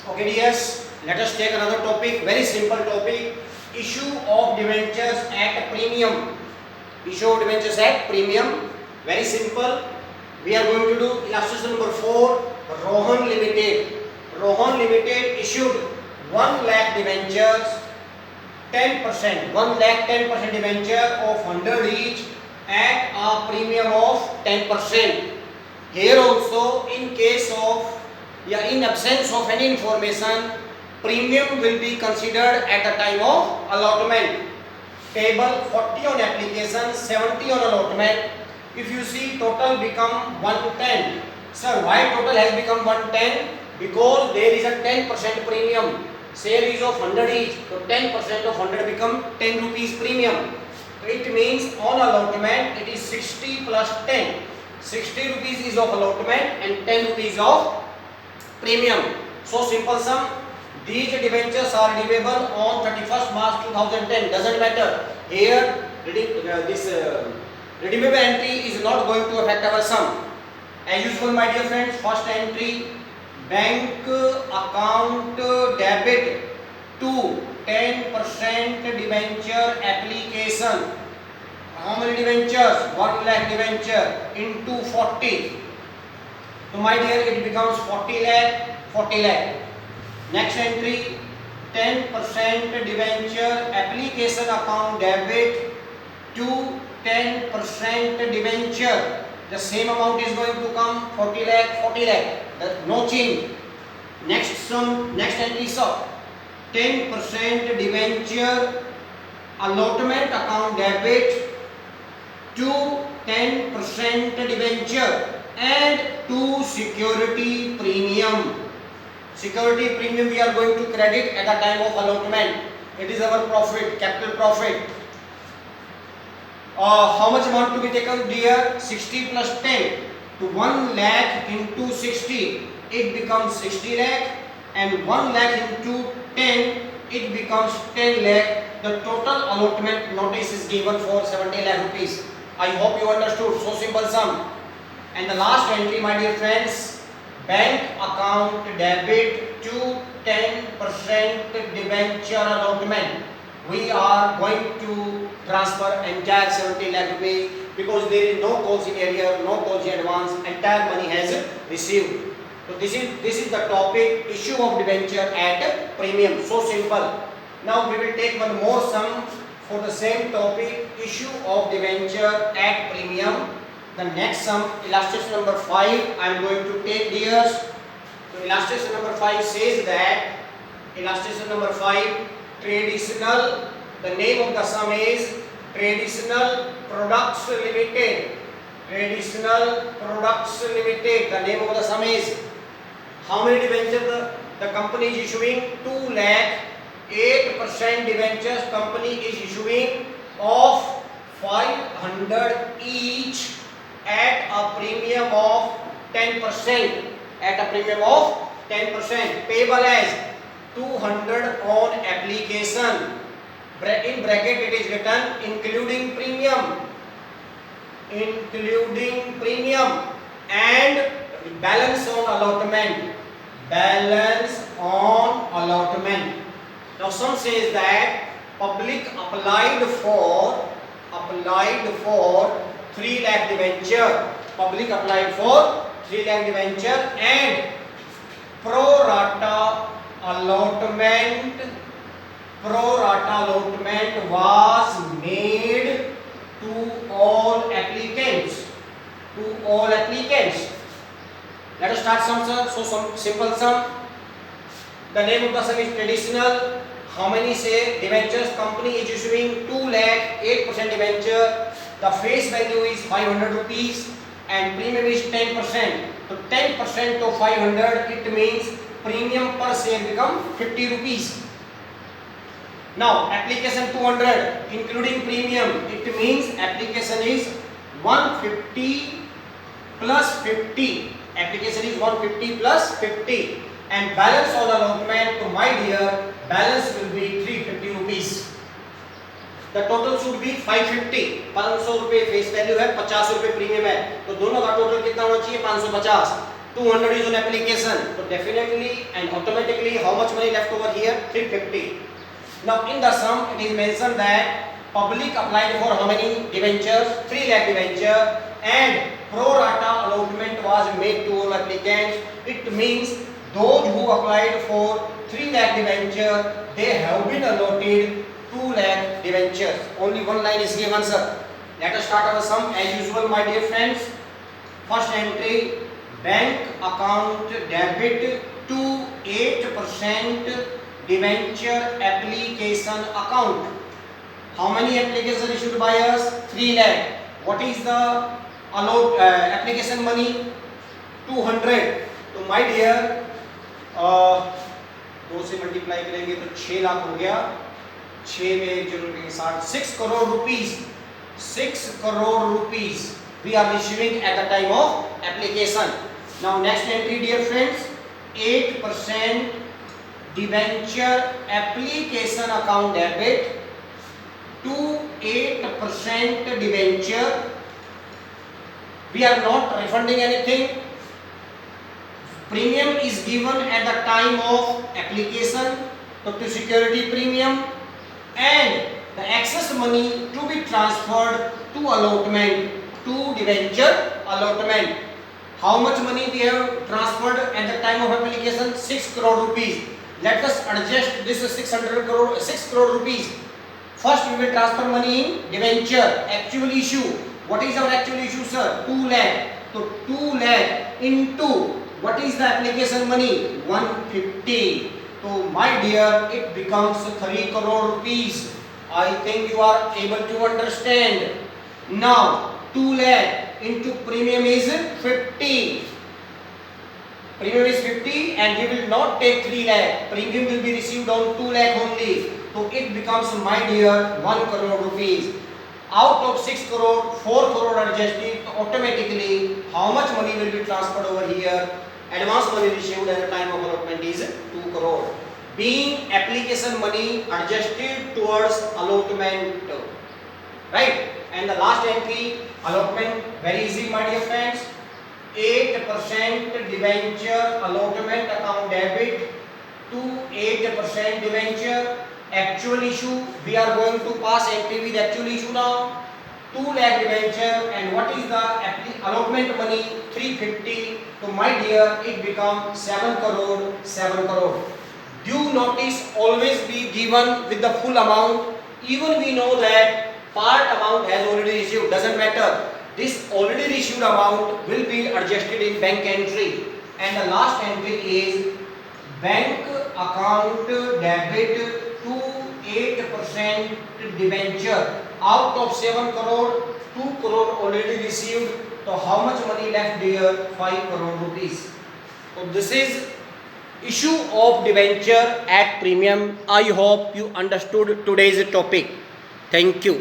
Okay, dears, let us take another topic, very simple topic, issue of debentures at premium. Issue of debentures at premium, very simple. We are going to do illustration number 4, Rohan Limited. Rohan Limited issued 1 lakh debentures, 10%, 1 lakh 10% debenture of 100 each at a premium of 10%. Here also, in case of in absence of any information, premium will be considered at the time of allotment. Table 40 on application, 70 on allotment. If you see, total become 110. Sir, why total has become 110? Because there is a 10% premium. Sale is of 100 each, so 10% of 100 become 10 rupees premium. So it means on allotment it is 60 plus 10. 60 rupees is of allotment and 10 rupees of premium. So simple sum, these debentures are redeemable on 31st March 2010. Doesn't matter. Here this redeemable entry is not going to affect our sum. As usual, my dear friends, first entry, bank account debit to 10% debenture application. How many debentures? 1 lakh debenture into 40. So my dear, it becomes 40 lakh, 40 lakh. Next entry, 10% debenture application account debit to 10% debenture. The same amount is going to come, 40 lakh, 40 lakh. No change. Next entry, so 10% debenture allotment account debit to 10% debenture and to security premium. Security premium we are going to credit at the time of allotment. It is our profit, capital profit. How much amount to be taken dear? 60 plus 10. To 1 lakh into 60, it becomes 60 lakh, and 1 lakh into 10, it becomes 10 lakh. The total allotment notice is given for 70 lakh rupees. I hope you understood. So simple sum. And the last entry, my dear friends, bank account debit to 10% debenture allotment. We are going to transfer entire 70 lakh rupees because there is no calls in area, no calls in advance, entire money has received. So this is the topic, issue of debenture at premium. So simple. Now we will take one more sum for the same topic, issue of debenture at premium. The next sum, illustration number 5, I am going to take dears. So illustration number 5 says that, illustration number 5, traditional, the name of the sum is Traditional Products Limited. Traditional Products Limited, the name of the sum is, how many debentures the company is issuing? 2 lakh, 8% debentures company is issuing of 500 each at a premium of 10%, at a premium of 10%, payable as 200 on application. In bracket it is written including premium, including premium, and balance on allotment, balance on allotment. Now some says that public applied for 3 lakh debenture, public applied for 3 lakh debenture, and pro rata allotment was made to all applicants, Let us start some sum. So some simple sum. The name of the sum is traditional. How many say debentures company is issuing? 2 lakh, 8% debenture. The face value is 500 rupees and premium is 10%. So 10% of 500, it means premium per share become 50 rupees. Now application 200 including premium, it means application is 150 plus 50. Application is 150 plus 50, and balance on allotment, to my dear, balance will be 350 rupees. The total should be 550. 500 रुपए face value है, 50 रुपए premium है, तो दोनों का total कितना होना चाहिए? 550. 200 is on application, so definitely and automatically how much money left over here? 350. Now in the sum it is mentioned that public applied for how many debentures? 3 lakh debenture, and pro rata allotment was made to all applicants. It means those who applied for 3 lakh debenture, they have been allotted 2 lakh debentures. Only one line is given, sir. Let us start our sum as usual, my dear friends. First entry, bank account debit to 8% debenture application account. How many applications issued by us? 3 lakh. What is the application money? 200. तो my dear, 2 से multiply करेंगे तो 6 लाख हो गया. 6 में 1 zero के साथ 6 crore rupees. 6 crore rupees we are receiving at the time of application. Now next entry, dear friends, 8% debenture application account debit to 8% debenture. We are not refunding anything. Premium is given at the time of application, to security premium, and the excess money to be transferred to allotment, to debenture allotment. How much money we have transferred at the time of application? 6 crore rupees. Let us adjust this 6 crore rupees. First we will transfer money in debenture, actual issue. What is our actual issue, sir? 2 lakh. So 2 lakh into what is the application money? 150. So my dear, it becomes 3 crore rupees. I think you are able to understand. Now 2 lakh into premium is 50. Premium is 50 and we will not take 3 lakh. Premium will be received on 2 lakh only. So it becomes, my dear, 1 crore rupees. Out of 6 crore, 4 crore adjusted, automatically how much money will be transferred over here? Advance money received at the time of allotment is 2 crore. Being application money adjusted towards allotment, right? And the last entry, allotment, very easy, my dear friends. 8% debenture allotment account debit to 8% debenture. Actual issue, we are going to pass entry with actual issue now. 2 lakh debenture, and what is the allotment money? 350. So my dear, it becomes 7 crore, 7 crore. Due notice always be given with the full amount. Even we know that part amount has already received, doesn't matter. This already received amount will be adjusted in bank entry. And the last entry is bank account debit to 8% debenture. Out of 7 crore, 2 crore already received. So how much money left there? 5 crore rupees. So this is issue of debenture at premium. I hope you understood today's topic. Thank you.